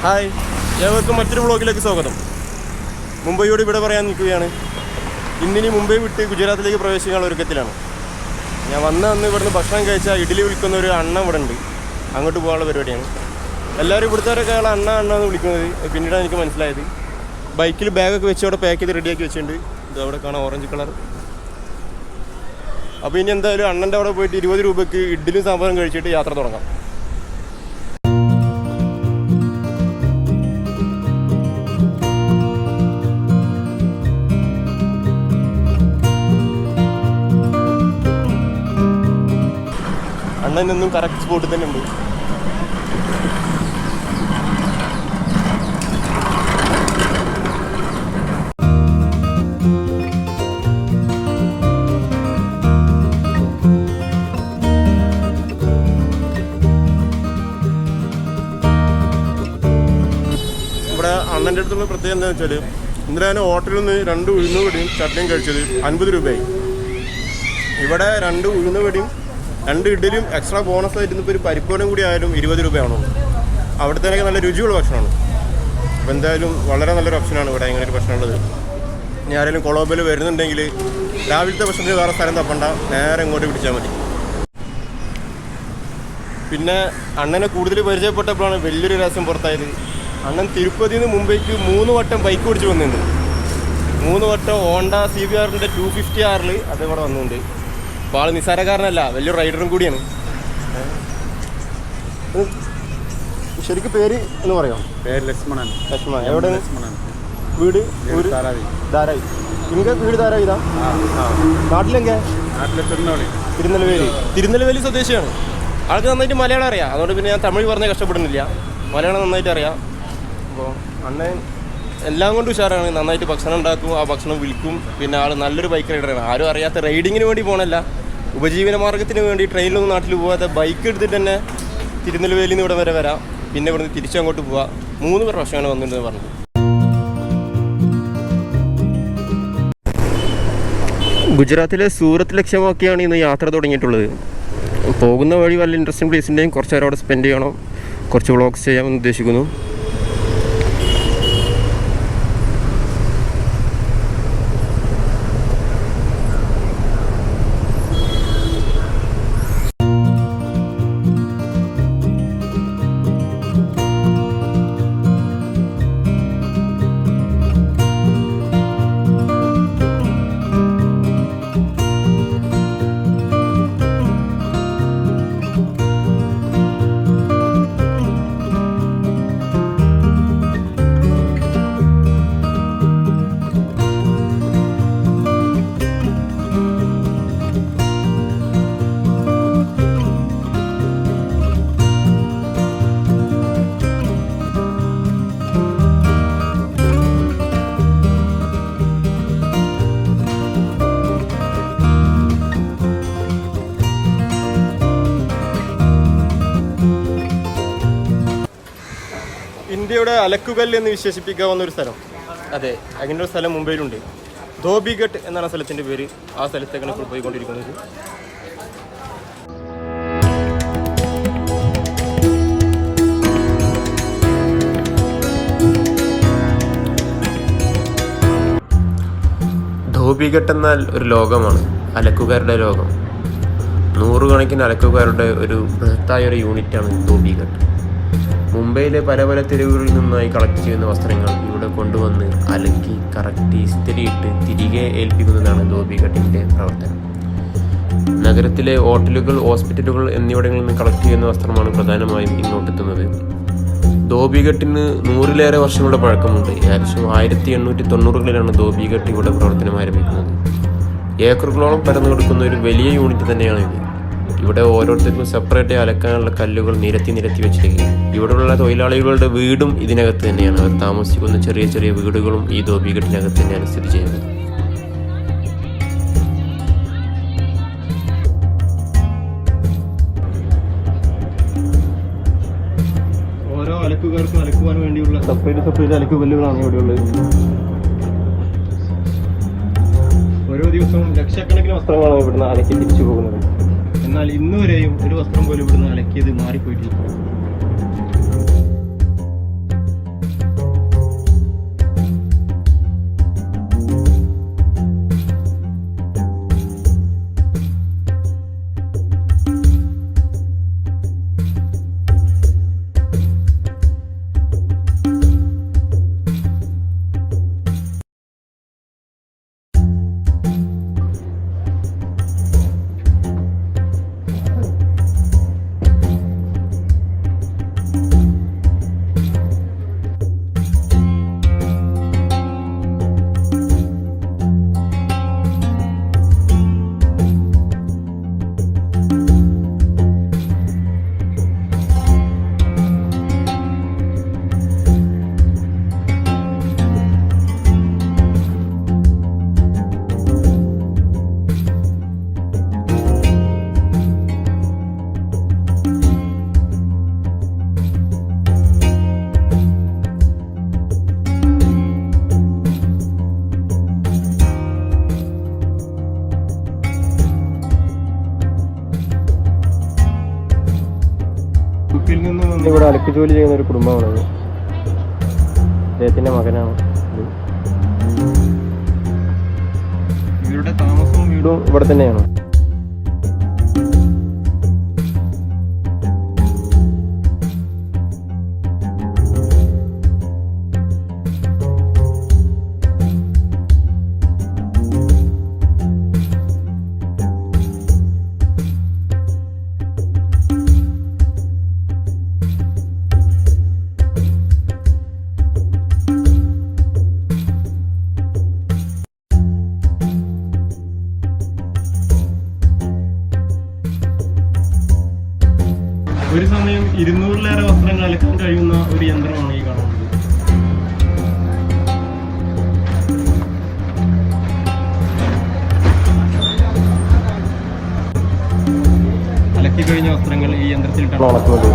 Hi, ഏവർക്കും മറ്റൊരു വ്ളോഗിലേക്ക് സ്വാഗതം. മുംബൈയോട് ഇവിടെ പറയാൻ നിൽക്കുകയാണ്. ഇന്നിനി മുംബൈ വിട്ട് ഗുജറാത്തിലേക്ക് പ്രവേശിക്കാനുള്ള ഒരുക്കത്തിലാണ്. ഞാൻ അന്ന് ഇവിടുന്ന് ഭക്ഷണം കഴിച്ചാൽ ഇഡ്ഡലി വിൽക്കുന്ന ഒരു അണ്ണ ഇവിടെ ഉണ്ട്. അങ്ങോട്ട് പോകാനുള്ള പരിപാടിയാണ്. എല്ലാവരും ഇവിടുത്തെ അയാൾ അണ്ണ എന്ന് വിളിക്കുന്നത് പിന്നീടാണ് എനിക്ക് മനസ്സിലായത്. ബൈക്കിൽ ബാഗൊക്കെ വെച്ച് അവിടെ പാക്ക് ചെയ്ത് റെഡിയാക്കി വെച്ചിട്ടുണ്ട്. ഇത് അവിടെ കാണാം, ഓറഞ്ച് കളർ. അപ്പോൾ ഇനി എന്തായാലും അണ്ണൻ്റെ അവിടെ പോയിട്ട് 20 രൂപയ്ക്ക് ഇഡ്ഡലിയും സാമ്പാറും കഴിച്ചിട്ട് യാത്ര തുടങ്ങാം. അണ്ണനൊന്നും കറക്റ്റ് സ്പോട്ടിൽ തന്നെ ഉണ്ട്. ഇവിടെ അണ്ണൻ്റെ അടുത്തുള്ള പ്രത്യേകത എന്താണെന്ന് വെച്ചാൽ, ഇന്നലെ ഞാൻ ഹോട്ടലിൽ നിന്ന് 2 ഉഴുന്നുവടയും ചട്നിയും കഴിച്ചത് 50 രൂപയായി. ഇവിടെ 2 ഉഴുന്നുവടയും 2 ഇഡ്ഡലിയും എക്സ്ട്രാ ബോണസ് ആയിട്ട് ഇപ്പോൾ ഒരു പരിപ്പോടും കൂടി ആയാലും 20 രൂപയാണോ. അവിടുത്തേക്ക് നല്ല രുചിയുള്ള ഭക്ഷണമാണ്. അപ്പോൾ എന്തായാലും വളരെ നല്ലൊരു ഓപ്ഷനാണ് ഇവിടെ ഇങ്ങനെ ഒരു ഭക്ഷണമുള്ളത്. ഇനി ആരെങ്കിലും കൊളോബയിൽ വരുന്നുണ്ടെങ്കിൽ രാവിലത്തെ ഭക്ഷണത്തിൽ വേറെ സ്ഥലം തപ്പണ്ട, നേരെ ഇങ്ങോട്ട് പിടിച്ചാൽ മതി. പിന്നെ അണ്ണനെ കൂടുതൽ പരിചയപ്പെട്ടപ്പോഴാണ് വലിയൊരു രഹസ്യം പുറത്തായത്. അണ്ണൻ തിരുപ്പതിയിൽ നിന്ന് മുംബൈക്ക് 3 വട്ടം ബൈക്ക് ഓടിച്ച് വന്നിട്ടുണ്ട്. 3 വട്ടം ഹോണ്ട CBR-ൻ്റെ 250R അതേപോലെ വന്നിട്ടുണ്ട്. അപ്പോൾ ആൾ നിസ്സാരക്കാരനല്ല, വലിയൊരു റൈഡറും കൂടിയാണ്. ശരിക്കും പേര് എന്ന് പറയാം? പേര് ലക്ഷ്മണൻ. എവിടെ വീട്? ധാരാവി. ഇങ്ങ വീട് ധാരാവി ഇതാ. നാട്ടിലെങ്കെ? തിരുനെൽവേലി സ്വദേശിയാണ്. ആൾക്ക് നന്നായിട്ട് മലയാളം അറിയാം. അതുകൊണ്ട് പിന്നെ ഞാൻ തമിഴ് പറഞ്ഞ് കഷ്ടപ്പെടുന്നില്ല, മലയാളം നന്നായിട്ട് അറിയാം. അപ്പോൾ അണ്ണൻ എല്ലാം കൊണ്ടും ഉഷാറാണ്. നന്നായിട്ട് ഭക്ഷണം ഉണ്ടാക്കും, ആ ഭക്ഷണം വിൽക്കും. പിന്നെ ആൾ നല്ലൊരു ബൈക്ക് റൈഡറാണ്. ആരും അറിയാത്ത റൈഡിങ്ങിന് വേണ്ടി പോകണല്ല, ഉപജീവന മാർഗ്ഗത്തിന് വേണ്ടി ട്രെയിനിലൊന്നും നാട്ടിൽ പോകാതെ ബൈക്ക് എടുത്തിട്ട് തന്നെ തിരുനെൽവേലിയിൽ നിന്ന് ഇവിടെ വരെ വരാം. പിന്നെ ഇവിടുന്ന് തിരിച്ചങ്ങോട്ട് പോവാം. 3 പ്രാവശ്യമാണ് വന്നിട്ടുണ്ടെന്ന് പറഞ്ഞത്. ഗുജറാത്തിലെ സൂറത്ത് ലക്ഷ്യമാക്കിയാണ് ഇന്ന് യാത്ര തുടങ്ങിയിട്ടുള്ളത്. പോകുന്ന വഴി വല്ല ഇൻട്രസ്റ്റിംഗ് പ്ലേസിൻ്റെയും കുറച്ച് നേരം അവിടെ സ്പെൻഡ് ചെയ്യണം, കുറച്ച് വ്ളോഗ്സ് ചെയ്യാമെന്ന് ഉദ്ദേശിക്കുന്നു. ഇന്ത്യയുടെ അലക്കുകല്ല് എന്ന് വിശേഷിപ്പിക്കാവുന്ന ഒരു സ്ഥലം, അതെ, അങ്ങനെ ഒരു സ്ഥലം മുംബൈയിലുണ്ട്. ധോബിഘട്ട് എന്നാണ് സ്ഥലത്തിൻ്റെ പേര്. ആ സ്ഥലത്തേക്കാണ് ഇപ്പോൾ പോയിക്കൊണ്ടിരിക്കുന്നത്. ധോബിഘട്ട് എന്നാൽ ഒരു ലോകമാണ്, അലക്കുകാരുടെ ലോകം. 100 കണക്കിന് അലക്കുകാരുടെ ഒരു ബൃഹത്തായ ഒരു യൂണിറ്റാണ് ധോബിഘട്ട്. മുംബൈയിലെ പല തെരുവുകളിൽ നിന്നായി കളക്ട് ചെയ്യുന്ന വസ്ത്രങ്ങൾ ഇവിടെ കൊണ്ടുവന്ന് അലക്കി കറക്റ്റ് ഇസ്തിരിയിട്ട് തിരികെ ഏൽപ്പിക്കുന്നതാണ് ധോബിഘട്ടിൻ്റെ പ്രവർത്തനം. നഗരത്തിലെ ഹോട്ടലുകൾ, ഹോസ്പിറ്റലുകൾ എന്നിവിടങ്ങളിൽ നിന്ന് കളക്ട് ചെയ്യുന്ന വസ്ത്രമാണ് പ്രധാനമായും ഇങ്ങോട്ടെത്തുന്നത്. ധോബിഘട്ടിന് 100-ലേറെ വർഷങ്ങളുടെ പഴക്കമുണ്ട്. ഏകദേശം 1890-കളിലാണ് ധോബിഘട്ട് ഇവിടെ പ്രവർത്തനം ആരംഭിക്കുന്നത്. ഏക്കറുകളോളം പരന്നു കൊടുക്കുന്ന ഒരു വലിയ യൂണിറ്റ് തന്നെയാണ് ഇത്. ഇവിടെ ഓരോരുത്തർക്കും സെപ്പറേറ്റ് അലക്കാനുള്ള കല്ലുകൾ നിരത്തി വെച്ചിരിക്കുകയാണ്. ഇവിടെയുള്ള തൊഴിലാളികളുടെ വീടും ഇതിനകത്ത് തന്നെയാണ്. അവർ താമസിക്കുന്ന ചെറിയ വീടുകളും ഈ ധോബിഘട്ടിനകത്ത് തന്നെയാണ് സ്ഥിതി ചെയ്യുന്നത്. ഓരോ അലക്കുകാർക്കും അലക്കുവാൻ വേണ്ടിയുള്ള സെപ്പറേറ്റ് അലക്കുകല്ലുകളാണ് ഇവിടെയുള്ളത്. ഓരോ ദിവസവും ലക്ഷക്കണക്കിന് വസ്ത്രങ്ങളാണ് ഇവിടുന്ന് അലക്കി തിരിച്ചു പോകുന്നത്. എന്നാൽ ഇന്നുവരെയും ഒരു വസ്ത്രം പോലും ഇവിടുന്ന് അലക്കിയത് മാറിപ്പോയിട്ടില്ല. ഗൾഫിൽ നിന്ന് വന്ന് ഇവിടെ അലക്ക് ജോലി ചെയ്യുന്ന ഒരു കുടുംബമാണത്. അദ്ദേഹത്തിൻ്റെ മകനാണ്. ഇവരുടെ താമസവും വീടും ഇവിടെ തന്നെയാണ്. ഒരു സമയം 200-ലേറെ വസ്ത്രങ്ങൾ അലക്കാൻ കഴിയുന്ന ഒരു യന്ത്രമാണ് ഈ കാണുന്നത്. അലക്കി കഴിഞ്ഞ വസ്ത്രങ്ങൾ ഈ യന്ത്രത്തിലിട്ടാണ് ഉണക്കുന്നത്.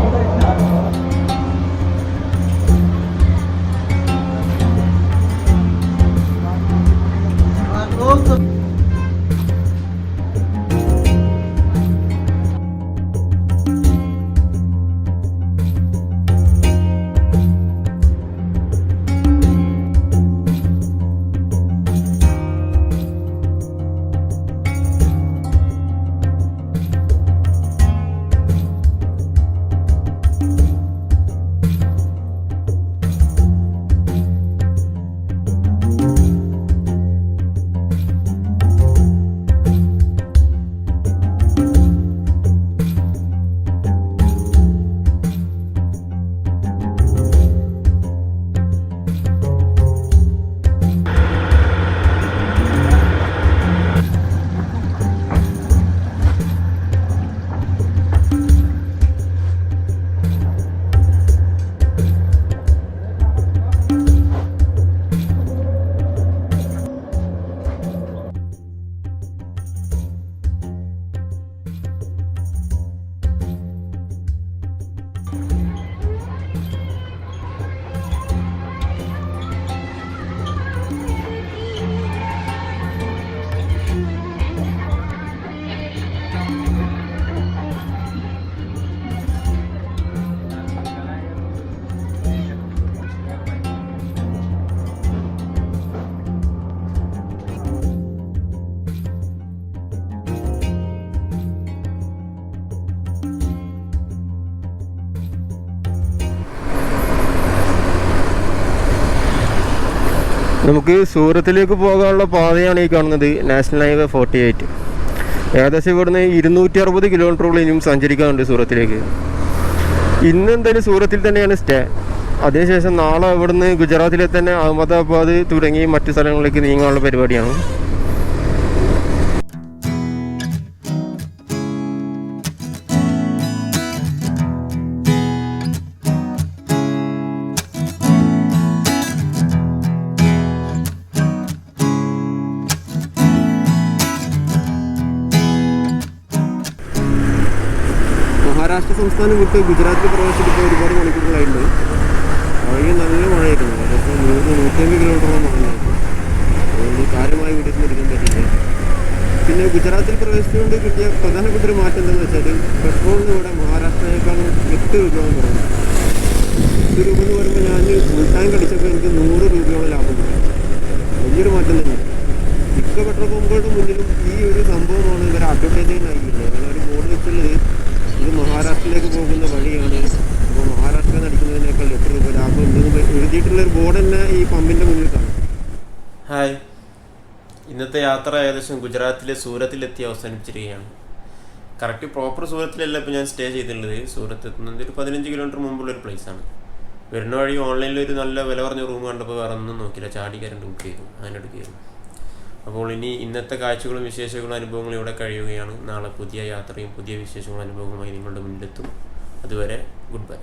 നമുക്ക് സൂറത്തിലേക്ക് പോകാനുള്ള പാതയാണ് ഈ കാണുന്നത്, നാഷണൽ ഹൈവേ 48. ഏകദേശം ഇവിടുന്ന് 260 കിലോമീറ്ററോളം ഇനിയും സഞ്ചരിക്കാനുണ്ട് സൂറത്തിലേക്ക്. ഇന്ന് എന്തായാലും സൂറത്തിൽ തന്നെയാണ് സ്റ്റേ. അതിനുശേഷം നാളെ ഇവിടുന്ന് ഗുജറാത്തിലെ തന്നെ അഹമ്മദാബാദ് തുടങ്ങി മറ്റു സ്ഥലങ്ങളിലേക്ക് നീങ്ങാനുള്ള പരിപാടിയാണ്. മഹാരാഷ്ട്ര സംസ്ഥാനം വിട്ട് ഗുജറാത്തിൽ പ്രവേശിച്ചിട്ട് ഒരുപാട് മണിക്കൂറുകളായിട്ടുണ്ട്. വഴി നല്ല മഴയായിരുന്നു. ഏകദേശം 100-150 കിലോമീറ്ററോളം മഴയായിരുന്നു. അതുകൊണ്ട് കാര്യമായി വീട്ടിൽ നിന്ന് എടുക്കാൻ പറ്റില്ല. പിന്നെ ഗുജറാത്തിൽ പ്രവേശിച്ചുകൊണ്ട് കിട്ടിയ പ്രധാനപ്പെട്ട ഒരു മാറ്റം എന്താണെന്ന് വെച്ചാൽ പെട്രോളിന് ഇവിടെ മഹാരാഷ്ട്രയേക്കാളും 8 രൂപയോളം കുറവുണ്ട്. 8 രൂപ എന്ന് പറയുമ്പോൾ ഞാൻ ഫുൾ ടാങ്ക് അടിച്ചപ്പോൾ എനിക്ക് 100 രൂപയോളം ലാഭം കിട്ടും. വലിയൊരു മാറ്റം തന്നെ. മിക്ക പെട്രോൾ പമ്പുകളുടെ മുന്നിലും ഈ ഒരു സംഭവമാണ് ഇവർ അഡ്വർടൈസിങ് നൽകിയിട്ടുള്ളത്. അങ്ങനെ ഒരു ബോർഡ് വെച്ചുള്ളത് ഇത് മഹാരാഷ്ട്രയിലേക്ക് പോകുന്ന വഴിയാണ്. അപ്പോൾ മഹാരാഷ്ട്രയിൽ നടിക്കുന്നതിനേക്കാൾ 8 രൂപ ലാഭം ഉണ്ടെന്ന് എഴുതിയിട്ടുള്ളൊരു ബോർഡ് തന്നെ ഈ പമ്പിൻ്റെ മുന്നിൽ കാണും. ഹായ്, ഇന്നത്തെ യാത്ര ഏകദേശം ഗുജറാത്തിലെ സൂറത്തിലെത്തി അവസാനിച്ചിരിക്കുകയാണ്. കറക്റ്റ് പ്രോപ്പർ സൂറത്തിലല്ല ഇപ്പോൾ ഞാൻ സ്റ്റേ ചെയ്തിട്ടുള്ളത്. സൂറത്ത് എത്തുന്നത് ഒരു 15 കിലോമീറ്റർ മുമ്പുള്ളൊരു പ്ലേസാണ്. വരുന്ന വഴി ഓൺലൈനിൽ ഒരു നല്ല വില പറഞ്ഞ റൂം കണ്ടപ്പോൾ വേറെ ഒന്നും നോക്കിയില്ല, ചാടി കരണ്ട് ബുക്ക് ചെയ്തു, അതിനെടുക്കുകയായിരുന്നു. അപ്പോൾ ഇനി ഇന്നത്തെ കാഴ്ചകളും വിശേഷങ്ങളും അനുഭവങ്ങളും ഇവിടെ കഴിയുകയാണ്. നാളെ പുതിയ യാത്രയും പുതിയ വിശേഷങ്ങളും അനുഭവങ്ങളുമായി നിങ്ങളുടെ മുന്നിലെത്തും. അതുവരെ ഗുഡ് ബൈ.